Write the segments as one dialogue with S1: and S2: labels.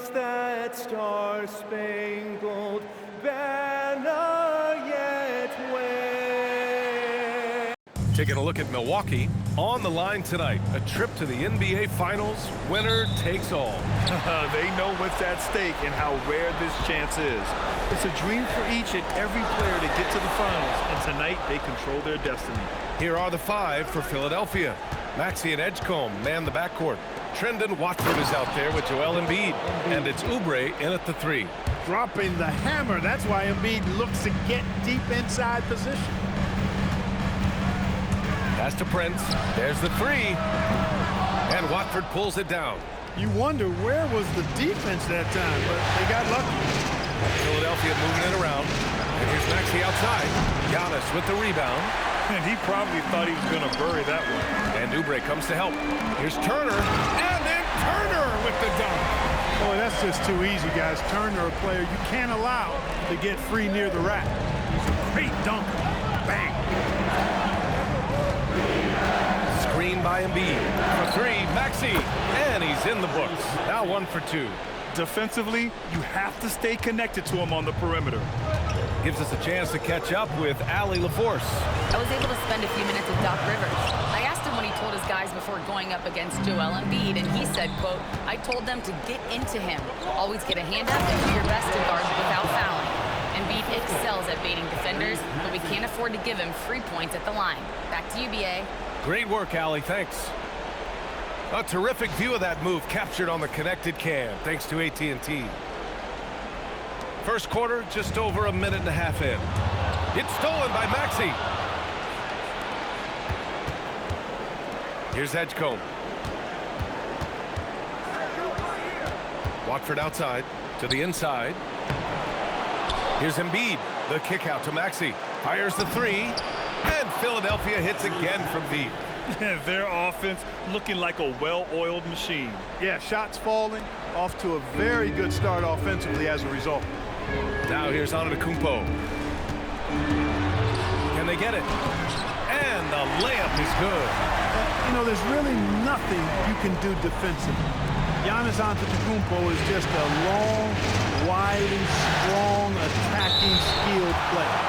S1: across that star-spangled banner yet wave.
S2: Taking a look at Milwaukee on the line tonight. A trip to the NBA Finals. Winner takes all.
S3: They know what's at stake and how rare this chance is. It's a dream for each and every player to get to the finals, and tonight they control their destiny.
S2: Here are the five for Philadelphia. Maxey and Edgecombe man the backcourt. Trendon Watford is out there with Joel Embiid. And it's Oubre in at the three.
S4: Dropping the hammer. That's why Embiid looks to get deep inside position.
S2: Pass to Prince. There's the three. And Watford pulls it down.
S4: You wonder where was the defense that time, but they got lucky.
S2: Philadelphia moving it around. And here's Maxey outside. Giannis with the rebound.
S3: And he probably thought he was going to bury that one.
S2: And Oubre comes to help. Here's Turner. And then Turner with the dunk.
S4: Boy, that's just too easy, guys. Turner, a player you can't allow to get free near the rack. He's a great dunker. Bang.
S2: Screen by Embiid. For three, Maxey. And he's in the books. Now 1 for 2.
S3: Defensively, you have to stay connected to him on the perimeter.
S2: Gives us a chance to catch up with Allie LaForce.
S5: I was able to spend a few minutes with Doc Rivers. I asked him what he told his guys before going up against Joel Embiid, and he said, quote, "I told them to get into him. Always get a hand up and do your best to guard without fouling. Embiid excels at baiting defenders, but we can't afford to give him free points at the line." Back to you, BA.
S2: Great work, Allie. Thanks. A terrific view of that move captured on the connected cam, thanks to AT&T. First quarter, just over a minute and a half in. It's stolen by Maxey. Here's Edgecombe. Watford outside to the inside. Here's Embiid. The kick out to Maxey. Fires the three. And Philadelphia hits again from deep.
S3: Their offense looking like a well-oiled machine.
S4: Yeah, shots falling. Off to a very good start offensively as a result.
S2: Now here's Antetokounmpo. Can they get it? And the layup is good.
S4: You know, there's really nothing you can do defensively. Giannis Antetokounmpo is just a long, wily, strong, attacking, skilled player.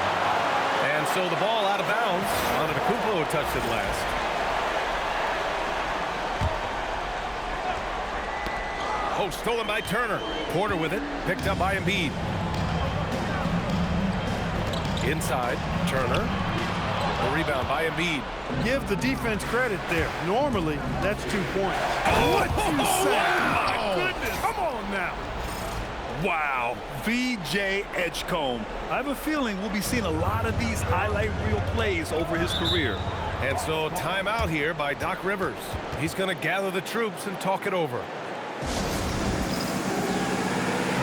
S2: And so the ball out of bounds. Antetokounmpo touched it last. Oh, stolen by Turner. Porter with it. Picked up by Embiid. Inside, Turner. A rebound by Embiid.
S4: Give the defense credit there. Normally, that's 2 points. What you say?
S3: My goodness.
S4: Come on now.
S3: Wow, VJ Edgecombe. I have a feeling we'll be seeing a lot of these highlight reel plays over his career.
S2: And so timeout here by Doc Rivers. He's going to gather the troops and talk it over.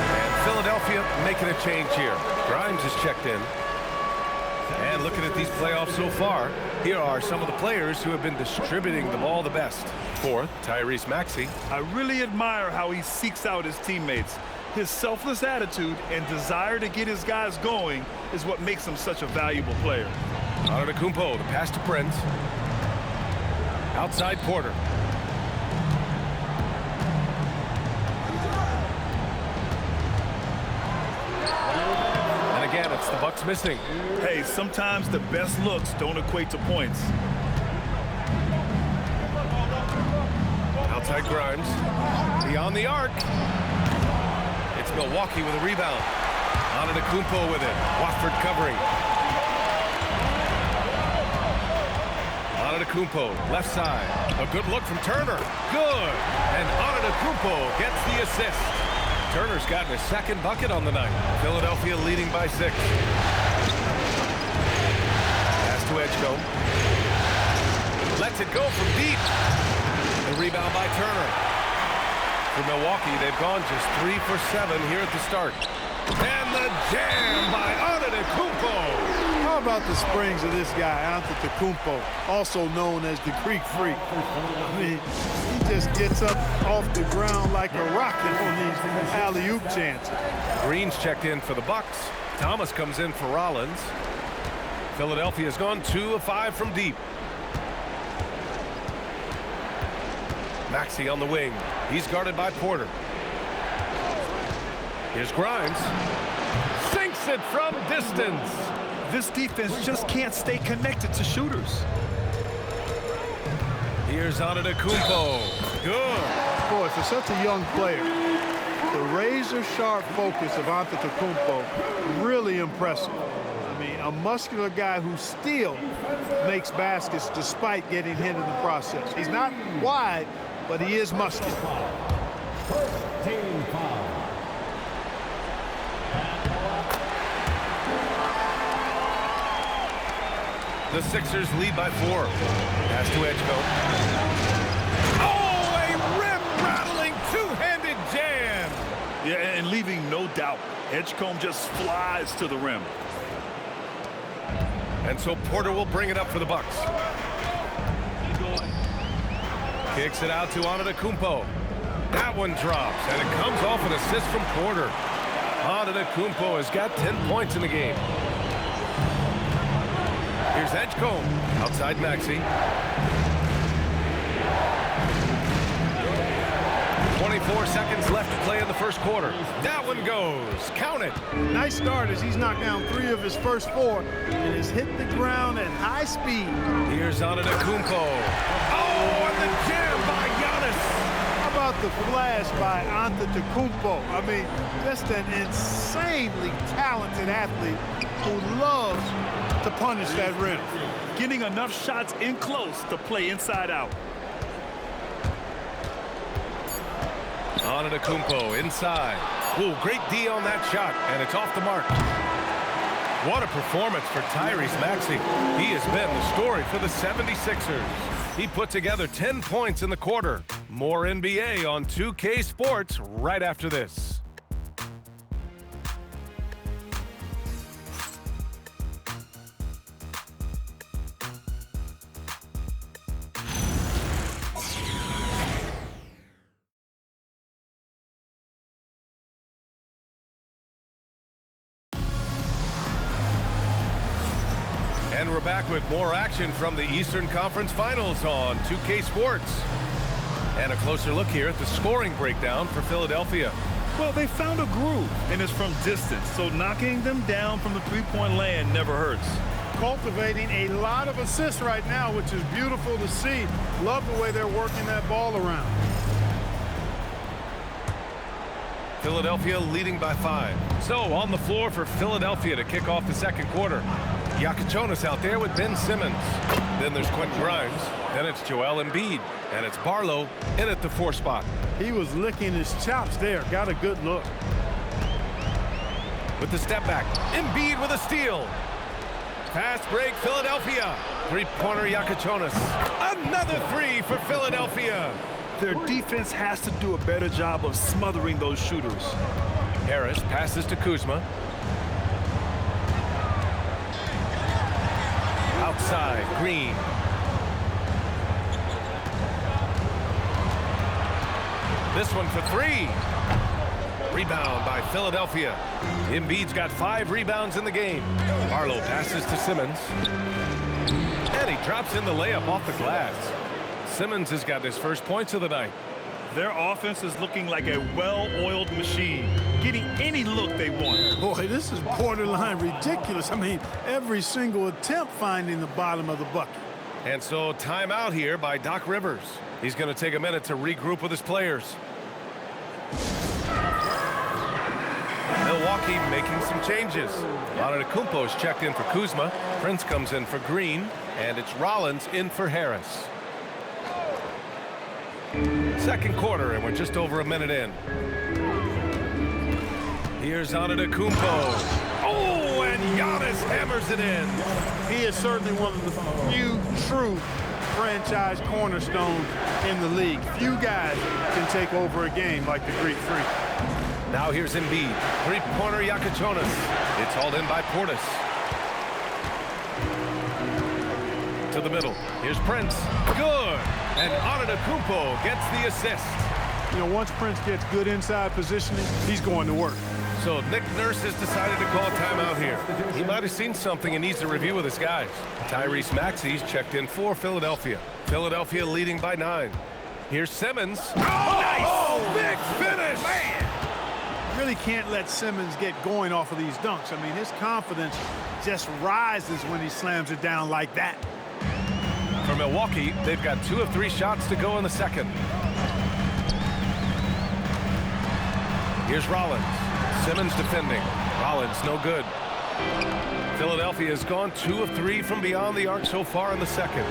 S2: And Philadelphia making a change here. Grimes has checked in. And looking at these playoffs so far, here are some of the players who have been distributing the ball the best. Fourth, Tyrese Maxey.
S3: I really admire how he seeks out his teammates. His selfless attitude and desire to get his guys going is what makes him such a valuable player.
S2: Antetokounmpo, the pass to Prince. Outside Porter. And again, it's the Bucks missing.
S3: Hey, sometimes the best looks don't equate to points.
S2: Outside Grimes. Beyond the arc. It's Milwaukee with a rebound. Antetokounmpo with it. Watford covering. Antetokounmpo, left side. A good look from Turner. Good. And Antetokounmpo gets the assist. Turner's gotten his second bucket on the night. Philadelphia leading by 6. Pass to Edgecombe. Lets it go from deep. The rebound by Turner. For Milwaukee, they've gone just 3 for 7 here at the start. And the jam by Antetokounmpo.
S4: How about the springs of this guy, Antetokounmpo, also known as the Greek Freak? I mean, he just gets up off the ground like a rocket on these alley-oop chances.
S2: Green's checked in for the Bucks. Thomas comes in for Rollins. Philadelphia's gone 2 of 5 from deep. Maxey on the wing. He's guarded by Porter. Here's Grimes. Sinks it from distance.
S3: This defense just can't stay connected to shooters.
S2: Here's Antetokounmpo. Good.
S4: Boy, for such a young player, the razor-sharp focus of Antetokounmpo, really impressive. I mean, a muscular guy who still makes baskets despite getting hit in the process. He's not wide, but he is muscular.
S2: The Sixers lead by 4. Pass to Edgecombe. Oh, a rim-rattling two-handed jam.
S3: Yeah, and leaving no doubt. Edgecombe just flies to the rim.
S2: And so Porter will bring it up for the Bucks. Kicks it out to Antetokounmpo. That one drops, and it comes off an assist from Porter. Antetokounmpo has got 10 points in the game. Here's Edgecombe. Outside Maxey. 24 seconds left to play in the first quarter. That one goes. Count it.
S4: Nice start as he's knocked down 3 of his first 4 and has hit the ground at high speed.
S2: Here's Antetokounmpo. Oh, and the jam by Giannis.
S4: How about the flash by Antetokounmpo? I mean, just an insanely talented athlete who loves to punish that rim.
S3: Getting enough shots in close to play inside out.
S2: Antetokounmpo inside. Ooh, great D on that shot, and it's off the mark. What a performance for Tyrese Maxey. He has been the story for the 76ers. He put together 10 points in the quarter. More NBA on 2K Sports right after this. And we're back with more action from the Eastern Conference Finals on 2K Sports. And a closer look here at the scoring breakdown for Philadelphia.
S3: Well, they found a groove, and it's from distance, so knocking them down from the three-point land never hurts.
S4: Cultivating a lot of assists right now, which is beautiful to see. Love the way they're working that ball around.
S2: Philadelphia leading by 5. So on the floor for Philadelphia to kick off the second quarter. Yakichonis out there with Ben Simmons. Then there's Quentin Grimes. Then it's Joel Embiid. And it's Barlow in at the 4 spot.
S4: He was licking his chops there. Got a good look.
S2: With the step back, Embiid with a steal. Fast break, Philadelphia. Three-pointer Yakichonis. Another 3 for Philadelphia.
S3: Their defense has to do a better job of smothering those shooters.
S2: Harris passes to Kuzma. Outside, Green. This one for 3. Rebound by Philadelphia. Embiid's got 5 rebounds in the game. Barlow passes to Simmons. And he drops in the layup off the glass. Simmons has got his first points of the night.
S3: Their offense is looking like a well-oiled machine, getting any look they want.
S4: Boy, this is borderline ridiculous. I mean, every single attempt finding the bottom of the bucket.
S2: And so timeout here by Doc Rivers. He's going to take a minute to regroup with his players. Milwaukee making some changes. Antetokounmpo's checked in for Kuzma. Prince comes in for Green. And it's Rollins in for Harris. Second quarter, and we're just over a minute in. Here's Antetokounmpo. Oh, and Giannis hammers it in.
S4: He is certainly one of the few true franchise cornerstones in the league. Few guys can take over a game like the Greek Freak.
S2: Now here's Embiid. Three-pointer Yakichonis. It's hauled in by Portis. To the middle. Here's Prince. Good. And Antetokounmpo gets the assist.
S4: You know, once Prince gets good inside positioning, he's going to work.
S2: So Nick Nurse has decided to call a timeout here. He might have seen something and needs to review with his guys. Tyrese Maxey's checked in for Philadelphia. Philadelphia leading by 9. Here's Simmons. Oh, nice! Big finish! Man.
S4: really can't let Simmons get going off of these dunks. I mean, his confidence just rises when he slams it down like that.
S2: For Milwaukee, they've got 2 of 3 shots to go in the second. Here's Rollins. Simmons defending. Rollins, no good. Philadelphia has gone 2 of 3 from beyond the arc so far in the second.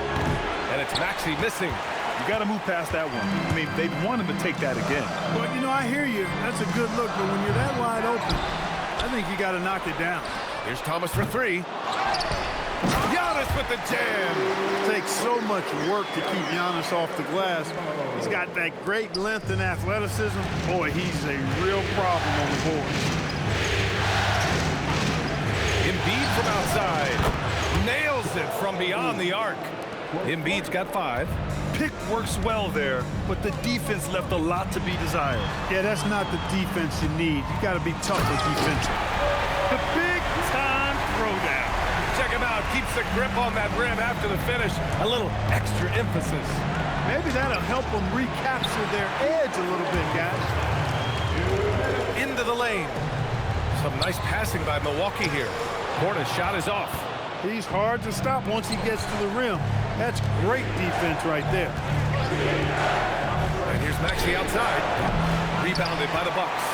S2: And it's Maxey missing.
S3: You got to move past that one. I mean, they'd want him to take that again.
S4: Well, you know, I hear you. That's a good look, but when you're that wide open, I think you got to knock it down.
S2: Here's Thomas for 3. Giannis with the jam.
S4: It takes so much work to keep Giannis off the glass. He's got that great length and athleticism. Boy, he's a real problem on the boards.
S2: Embiid from outside. Nails it from beyond the arc. Embiid's got 5.
S3: Pick works well there, but the defense left a lot to be desired.
S4: Yeah, that's not the defense you need. You got to be tougher defensive.
S3: The big-time throwdown.
S2: Check him out. Keeps the grip on that rim after the finish. A little extra emphasis.
S4: Maybe that'll help them recapture their edge a little bit, guys.
S2: Into the lane. Some nice passing by Milwaukee here. Porter's shot is off.
S4: He's hard to stop once he gets to the rim. That's great defense right there.
S2: And here's Maxey outside. Rebounded by the Bucks.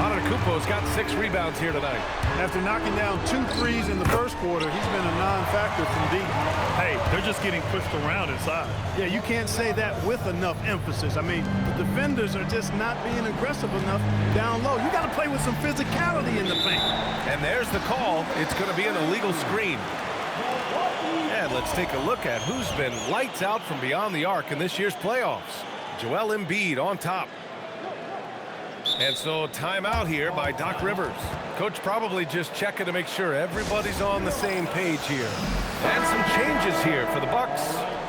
S2: Antetokounmpo's got 6 rebounds here tonight.
S4: After knocking down 2 threes in the first quarter, he's been a non-factor from deep.
S3: Hey, they're just getting pushed around inside.
S4: Yeah, you can't say that with enough emphasis. I mean, the defenders are just not being aggressive enough down low. You got to play with some physicality in the paint.
S2: And there's the call. It's going to be an illegal screen. And let's take a look at who's been lights out from beyond the arc in this year's playoffs. Joel Embiid on top. And so timeout here by Doc Rivers. Coach probably just checking to make sure everybody's on the same page here. And some changes here for the Bucks.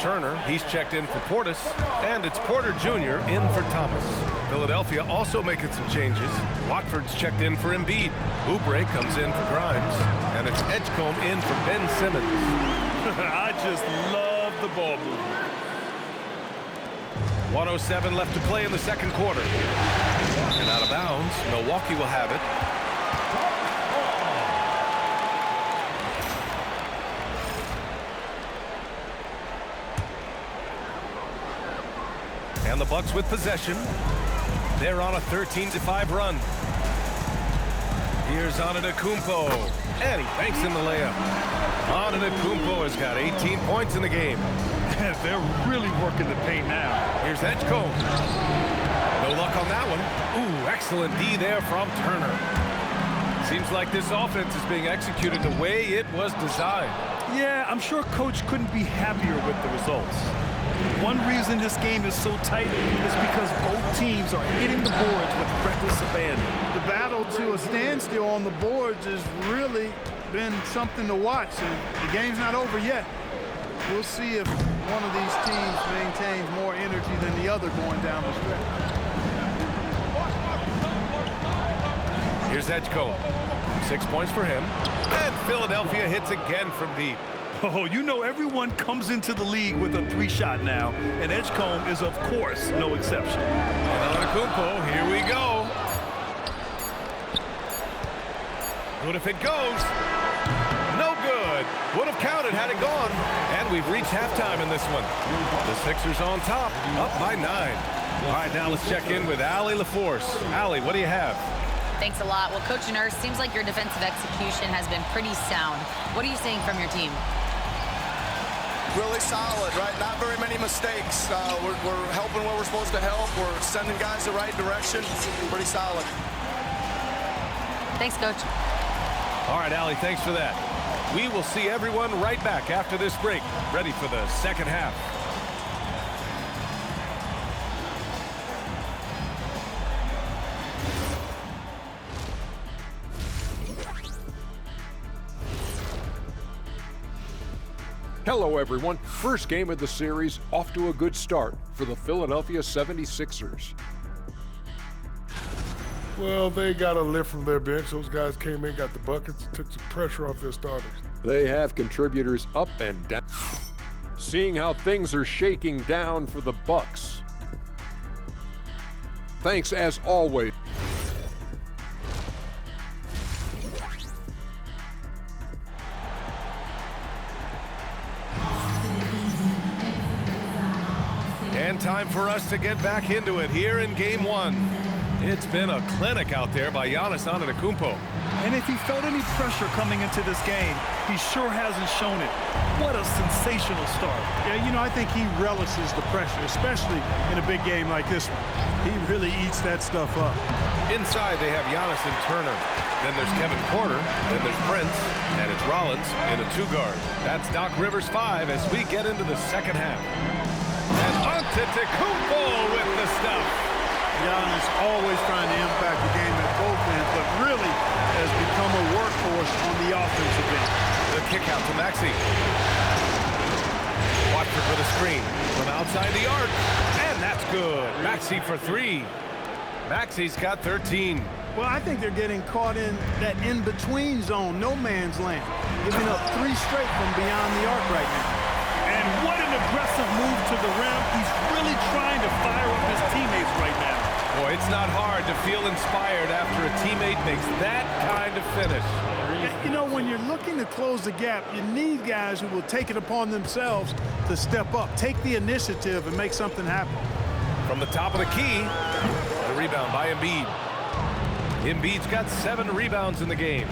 S2: Turner, he's checked in for Portis. And it's Porter Jr. in for Thomas. Philadelphia also making some changes. Watford's checked in for Embiid. Oubre comes in for Grimes. And it's Edgecombe in for Ben Simmons.
S3: I just love the ball movement.
S2: 1:07 left to play in the second quarter. And out of bounds, Milwaukee will have it. And the Bucks with possession. They're on a 13-5 run. Here's Antetokounmpo. And he banks in the layup. Antetokounmpo has got 18 points in the game.
S3: They're really working the paint now.
S2: Here's Edgecombe. No luck on that one. Ooh, excellent D there from Turner. Seems like this offense is being executed the way it was designed.
S3: Yeah, I'm sure Coach couldn't be happier with the results. One reason this game is so tight is because both teams are hitting the boards with reckless abandon.
S4: The battle to a standstill on the boards has really been something to watch. And the game's not over yet. We'll see if one of these teams maintains more energy than the other going down the stretch.
S2: Here's Edgecombe. 6 points for him. And Philadelphia hits again from deep.
S3: Oh, you know everyone comes into the league with a 3-shot now, and Edgecombe is, of course, no exception.
S2: And Antetokounmpo, here we go. Good if it goes. No good. Would have counted had it gone. And we've reached halftime in this one. The Sixers on top, up by 9. All right, now let's check in with Allie LaForce. Allie, what do you have?
S5: Thanks a lot. Well, Coach Nurse, seems like your defensive execution has been pretty sound. What are you seeing from your team?
S6: Really solid, right? Not very many mistakes. We're helping where we're supposed to help. We're sending guys the right direction. Pretty solid.
S5: Thanks, Coach.
S2: All right, Allie, thanks for that. We will see everyone right back after this break, ready for the second half.
S7: Hello, everyone. First game of the series, off to a good start for the Philadelphia 76ers.
S8: Well, they got a lift from their bench. Those guys came in, got the buckets, took some pressure off their starters.
S7: They have contributors up and down. Seeing how things are shaking down for the Bucks. Thanks, as always.
S2: time for us to get back into it here in Game 1. It's been a clinic out there by Giannis Antetokounmpo.
S3: And if he felt any pressure coming into this game, he sure hasn't shown it. What a sensational start.
S4: Yeah, you know, I think he relishes the pressure, especially in a big game like this one. He really eats that stuff up.
S2: Inside, they have Giannis and Turner. Then there's Kevin Porter. Then there's Prince. And it's Rollins in a 2-guard. That's Doc Rivers 5 as we get into the second half. And Antetokounmpo with the stuff.
S4: Giannis always trying to impact the game at both ends, but really has become a workhorse on the offensive end.
S2: The kick out to Maxey. Watford with a screen from outside the arc. And that's good. Maxey for 3. Maxey's got 13.
S4: Well, I think they're getting caught in that in-between zone, no man's land. Giving up 3 straight from beyond the arc right now.
S3: And what an aggressive move to the rim. He's really trying to fire up his teammates right now.
S2: Boy, it's not hard to feel inspired after a teammate makes that kind of finish.
S4: You know, when you're looking to close the gap, you need guys who will take it upon themselves to step up, take the initiative, and make something happen.
S2: From the top of the key, the rebound by Embiid. Embiid's got 7 rebounds in the game.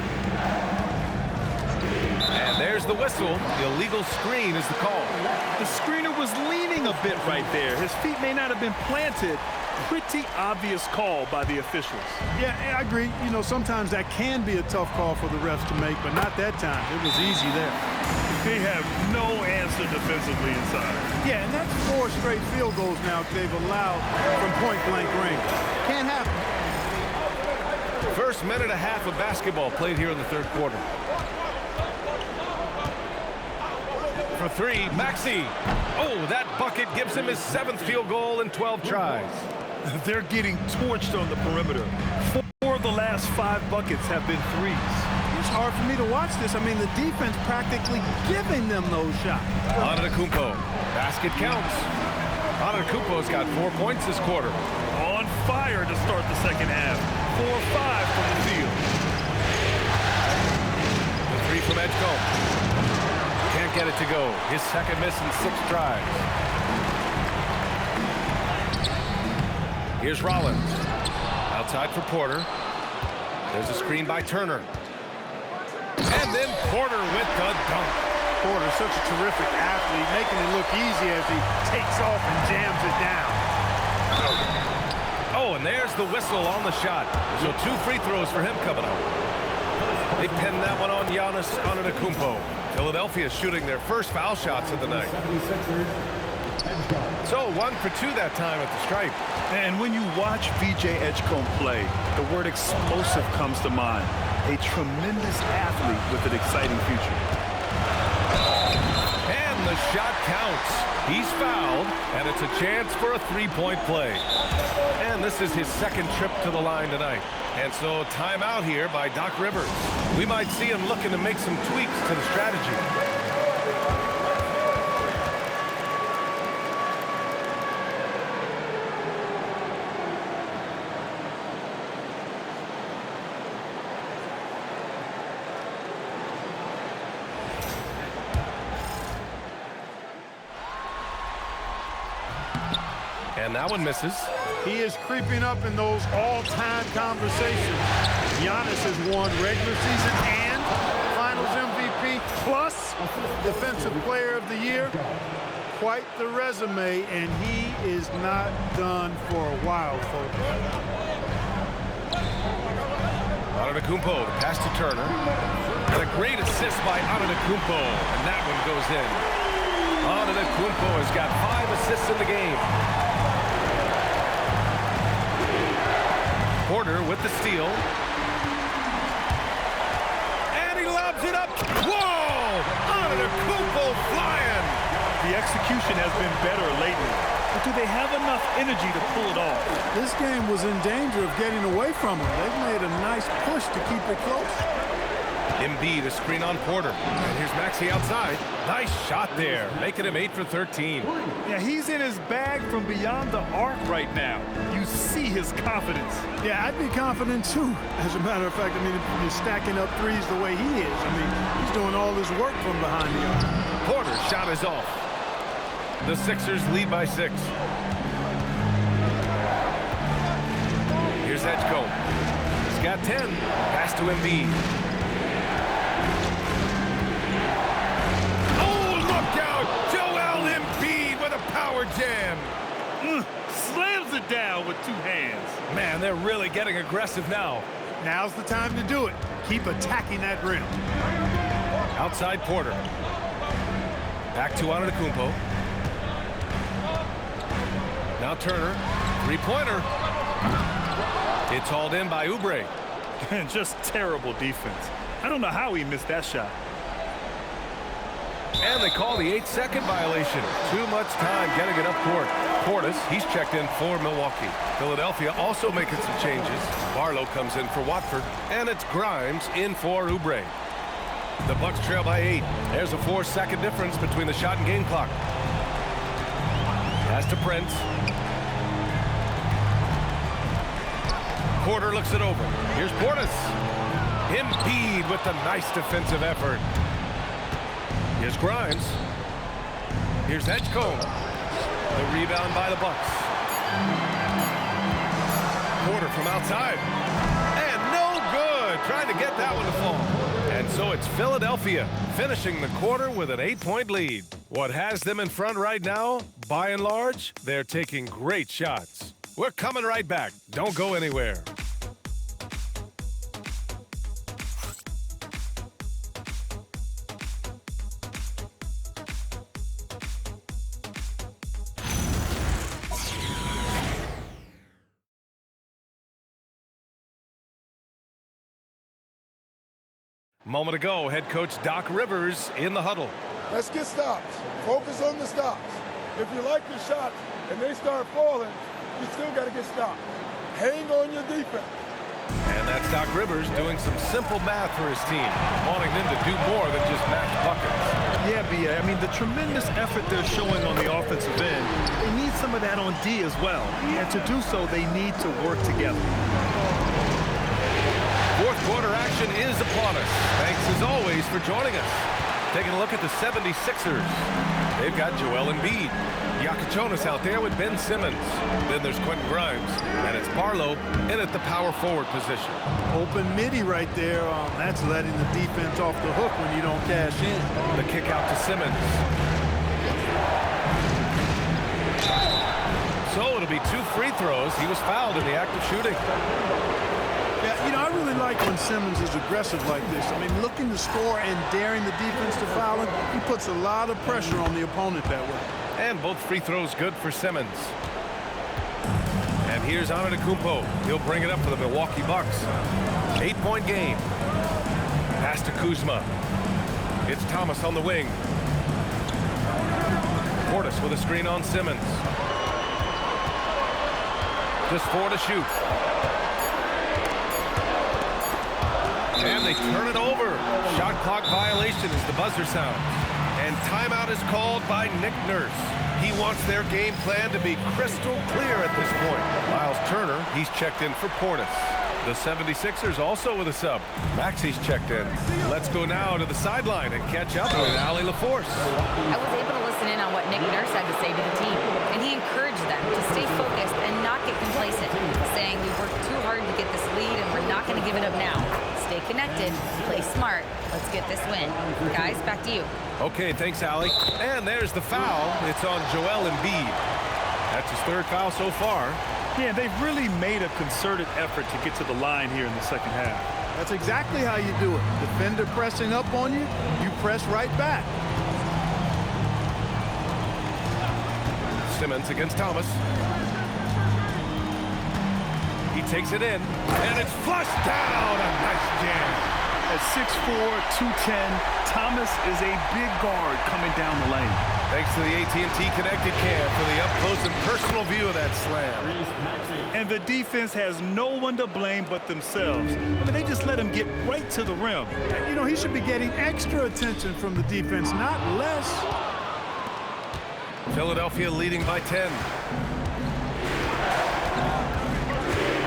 S2: And there's the whistle. The illegal screen is the call.
S3: The screener was leaning a bit right there. His feet may not have been planted. Pretty obvious call by the officials.
S4: Yeah, I agree. You know, sometimes that can be a tough call for the refs to make, but not that time. It was easy there.
S3: They have no answer defensively inside.
S4: Yeah, and that's 4 straight field goals now they've allowed from point-blank range. Can't happen.
S2: First minute and a half of basketball played here in the third quarter. For 3, Maxey. Oh, that bucket gives him his 7th field goal in 12 tries.
S3: They're getting torched on the perimeter. 4 of the last 5 buckets have been threes.
S4: It's hard for me to watch this. I mean, the defense practically giving them those shots.
S2: Antetokounmpo. Basket counts. Antetokounmpo's got 4 points this quarter.
S3: On fire to start the second half. 4-5 from the field.
S2: The 3 from Edgecombe. Can't get it to go. His second miss in 6 tries. Here's Rollins. Outside for Porter. There's a screen by Turner. And then Porter with the dunk.
S4: Porter, such a terrific athlete, making it look easy as he takes off and jams it down.
S2: Oh, and there's the whistle on the shot. So 2 free throws for him coming up. They pinned that one on Giannis Antetokounmpo. Philadelphia shooting their first foul shots of the night. So 1 for 2 that time at the stripe.
S3: And when you watch VJ Edgecombe play, the word explosive comes to mind. A tremendous athlete with an exciting future.
S2: And the shot counts. He's fouled, and it's a chance for a 3-point play. And this is his 2nd trip to the line tonight. And so timeout here by Doc Rivers. We might see him looking to make some tweaks to the strategy. And that one misses.
S4: He is creeping up in those all-time conversations. Giannis has won regular season and Finals MVP plus Defensive Player of the Year. Quite the resume, and he is not done for a while, folks.
S2: Antetokounmpo, the pass to Turner. And a great assist by Antetokounmpo, and that one goes in. Antetokounmpo has got 5 assists in the game. Porter with the steal. And he lobs it up. Whoa! Antetokounmpo flying.
S3: The execution has been better lately. But do they have enough energy to pull it off?
S4: This game was in danger of getting away from them. They've made a nice push to keep it close.
S2: Embiid, a screen on Porter. And here's Maxey outside. Nice shot there, making him 8 for 13.
S3: Yeah, he's in his bag from beyond the arc right now. You see his confidence.
S4: Yeah, I'd be confident too. As a matter of fact, I mean, if you're stacking up threes the way he is, I mean, he's doing all his work from behind the arc.
S2: Porter's shot is off. The Sixers lead by 6. Here's Edgecombe. He's got 10. Pass to Embiid. Oh, look out! Joel Embiid with a power jam.
S3: Slams it down with 2 hands.
S2: Man, they're really getting aggressive now.
S4: Now's the time to do it. Keep attacking that rim.
S2: Outside Porter. Back to Antetokounmpo. Now Turner. Three-pointer. It's hauled in by Oubre.
S3: Just terrible defense. I don't know how he missed that shot.
S2: And they call the 8-second violation. Too much time getting it up court. Portis, he's checked in for Milwaukee. Philadelphia also making some changes. Barlow comes in for Watford. And it's Grimes in for Oubre. The Bucks trail by 8. There's a 4-second difference between the shot and game clock. Pass to Prince. Porter looks it over. Here's Portis. Embiid with the nice defensive effort. Here's Grimes. Here's Edgecombe. The rebound by the Bucks. Porter from outside. And no good. Trying to get that one to fall. And so it's Philadelphia finishing the quarter with an 8-point lead. What has them in front right now, by and large, they're taking great shots. We're coming right back. Don't go anywhere. Moment ago, head coach Doc Rivers in the huddle.
S8: Let's get stops. Focus on the stops. If you like your shot and they start falling, you still got to get stopped. Hang on your defense.
S2: And that's Doc Rivers doing some simple math for his team, wanting them to do more than just match buckets.
S3: Yeah, B.A. I mean, the tremendous effort they're showing on the offensive end, they need some of that on D as well. And to do so, they need to work together.
S2: Fourth quarter action is upon us. Thanks as always for joining us. Taking a look at the 76ers. They've got Joel Embiid. Yakachonis out there with Ben Simmons. Then there's Quentin Grimes. And it's Barlow in at the power forward position.
S4: Open midi right there. That's letting the defense off the hook when you don't cash in.
S2: The kick out to Simmons. So it'll be 2 free throws. He was fouled in the act of shooting.
S4: Yeah, you know, I really like when Simmons is aggressive like this. I mean, looking to score and daring the defense to foul him, he puts a lot of pressure on the opponent that way.
S2: And both free throws good for Simmons. And here's Antetokounmpo. He'll bring it up for the Milwaukee Bucks. 8-point game. Pass to Kuzma. It's Thomas on the wing. Portis with a screen on Simmons. Just 4 to shoot. And they turn it over. Shot clock violation as the buzzer sounds. And timeout is called by Nick Nurse. He wants their game plan to be crystal clear at this point. Miles Turner, he's checked in for Portis. The 76ers also with a sub. Maxey's checked in. Let's go now to the sideline and catch up with Allie LaForce.
S5: I was able to listen in on what Nick Nurse had to say to the team, and he encouraged them to stay focused and not get complacent, saying we worked too hard to get this lead and we're not going to give it up now. Stay connected, play smart. Let's get this win. Guys, back to you.
S2: Okay, thanks, Allie. And there's the foul. It's on Joel Embiid. That's his 3rd foul so far.
S3: Yeah, they've really made a concerted effort to get to the line here in the second half.
S4: That's exactly how you do it. Defender pressing up on you, you press right back.
S2: Simmons against Thomas. He takes it in, and it's flushed down. A nice jam.
S3: At 6'4", 210, Thomas is a big guard coming down the lane.
S2: Thanks to the AT&T Connected Cam for the up-close and personal view of that slam.
S3: And the defense has no one to blame but themselves. I mean, they just let him get right to the rim.
S4: You know, he should be getting extra attention from the defense, not less.
S2: Philadelphia leading by 10.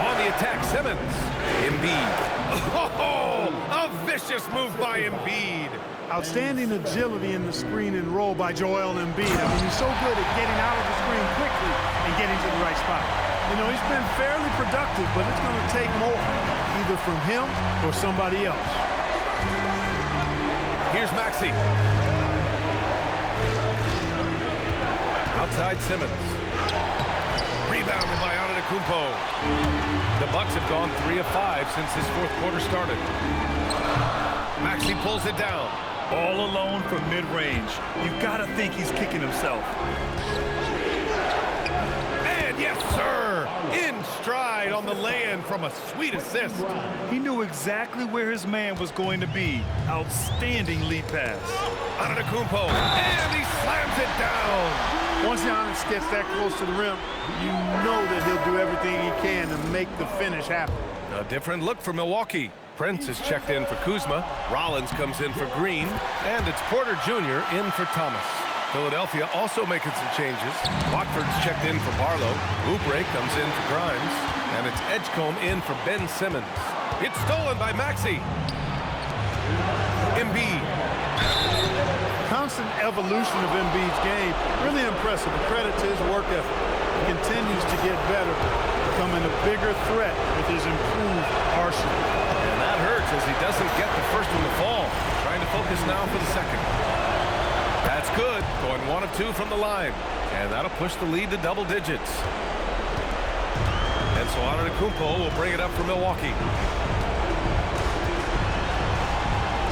S2: On the attack, Simmons. Embiid. Oh, a vicious move by Embiid.
S4: Outstanding agility in the screen and roll by Joel Embiid. I mean, he's so good at getting out of the screen quickly and getting to the right spot. You know, he's been fairly productive, but it's going to take more, either from him or somebody else.
S2: Here's Maxey. Outside Simmons. Rebounded by Antetokounmpo. The Bucks have gone 3 of 5 since this fourth quarter started. Maxey pulls it down.
S3: All alone from mid-range. You've got to think he's kicking himself.
S2: And yes, sir! In stride on the lay-in from a sweet assist.
S3: He knew exactly where his man was going to be. Outstanding lead pass.
S2: Antetokounmpo, and he slams it down.
S4: Once Giannis gets that close to the rim, you know that he'll do everything he can to make the finish happen.
S2: A different look for Milwaukee. Prince is checked in for Kuzma. Rollins comes in for Green. And it's Porter Jr. in for Thomas. Philadelphia also making some changes. Watford's checked in for Barlow. Oubre comes in for Grimes. And it's Edgecombe in for Ben Simmons. It's stolen by Maxey. Embiid.
S4: Constant evolution of Embiid's game, really impressive. A credit to his work ethic. He continues to get better, becoming a bigger threat with his improved arsenal.
S2: And that hurts as he doesn't get the first one to fall. Trying to focus now for the second. That's good. Going 1 of 2 from the line. And that'll push the lead to double digits. And so Antetokounmpo will bring it up for Milwaukee.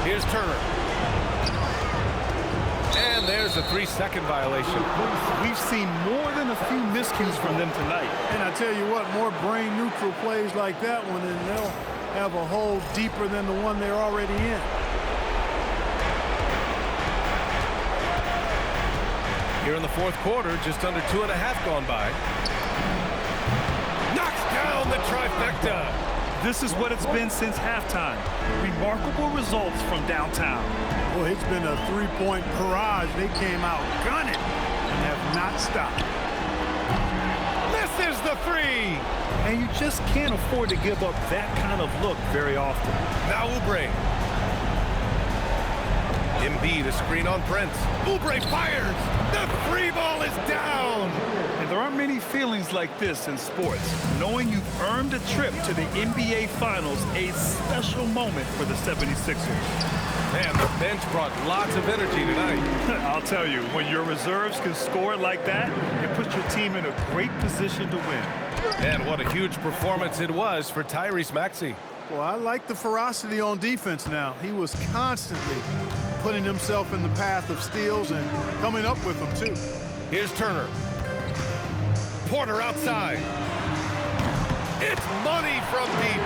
S2: Here's Turner. And there's a 3-second violation.
S3: We've seen more than a few miscues from them tonight.
S4: And I tell you what, more brain-neutral plays like that one, and they'll have a hole deeper than the one they're already in.
S2: Here in the fourth quarter, just under 2.5 gone by. Knocks down the trifecta.
S3: This is what it's been since halftime. Remarkable results from downtown.
S4: Well, it's been a three-point barrage. They came out gunning and have not stopped.
S2: Misses the 3.
S3: And you just can't afford to give up that kind of look very often.
S2: Now Oubre. Embiid, a screen on Prince. Oubre fires. The 3 ball is down.
S3: And there aren't many feelings like this in sports. Knowing you've earned a trip to the NBA Finals, a special moment for the 76ers.
S2: Man, the bench brought lots of energy tonight.
S3: I'll tell you, when your reserves can score like that, it puts your team in a great position to win.
S2: And what a huge performance it was for Tyrese Maxey.
S4: Well, I like the ferocity on defense now. He was constantly putting himself in the path of steals and coming up with them, too.
S2: Here's Turner. Porter outside. It's money from deep.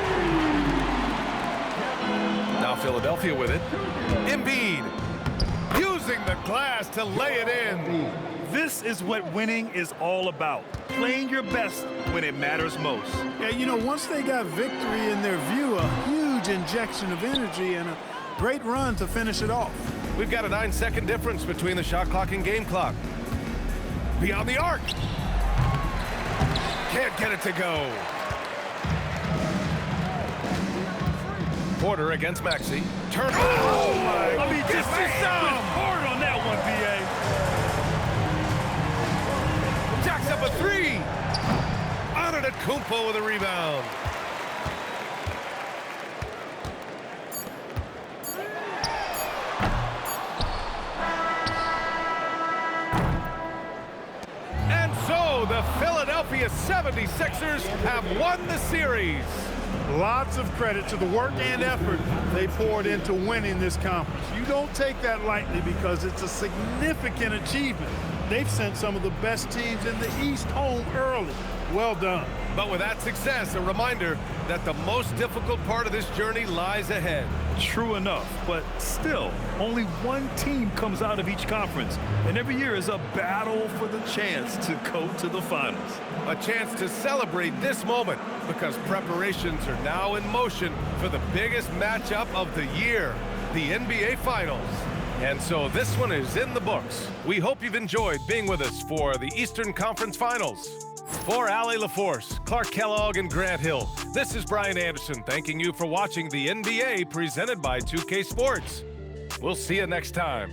S2: Now Philadelphia with it. Embiid using the glass to lay it in.
S3: This is what winning is all about. Playing your best when it matters most.
S4: Yeah, you know, once they got victory in their view, a huge injection of energy and a great run to finish it off.
S2: We've got a 9-second difference between the shot clock and game clock. Beyond the arc. Can't get it to go. Porter against Maxey. Turner. Oh, my.
S3: I mean, just hard on that one, B.A.
S2: Jacks up a 3. Antetokounmpo with a rebound. And so the Philadelphia 76ers have won the series.
S4: Lots of credit to the work and effort they poured into winning this conference. You don't take that lightly because it's a significant achievement. They've sent some of the best teams in the East home early. Well done.
S2: But with that success, a reminder that the most difficult part of this journey lies ahead.
S3: True enough, but still, only one team comes out of each conference, and every year is a battle for the chance to go to the finals.
S2: A chance to celebrate this moment because preparations are now in motion for the biggest matchup of the year, the NBA Finals. And so this one is in the books. We hope you've enjoyed being with us for the Eastern Conference Finals. For Allie LaForce, Clark Kellogg, and Grant Hill, this is Brian Anderson thanking you for watching the NBA presented by 2K Sports. We'll see you next time.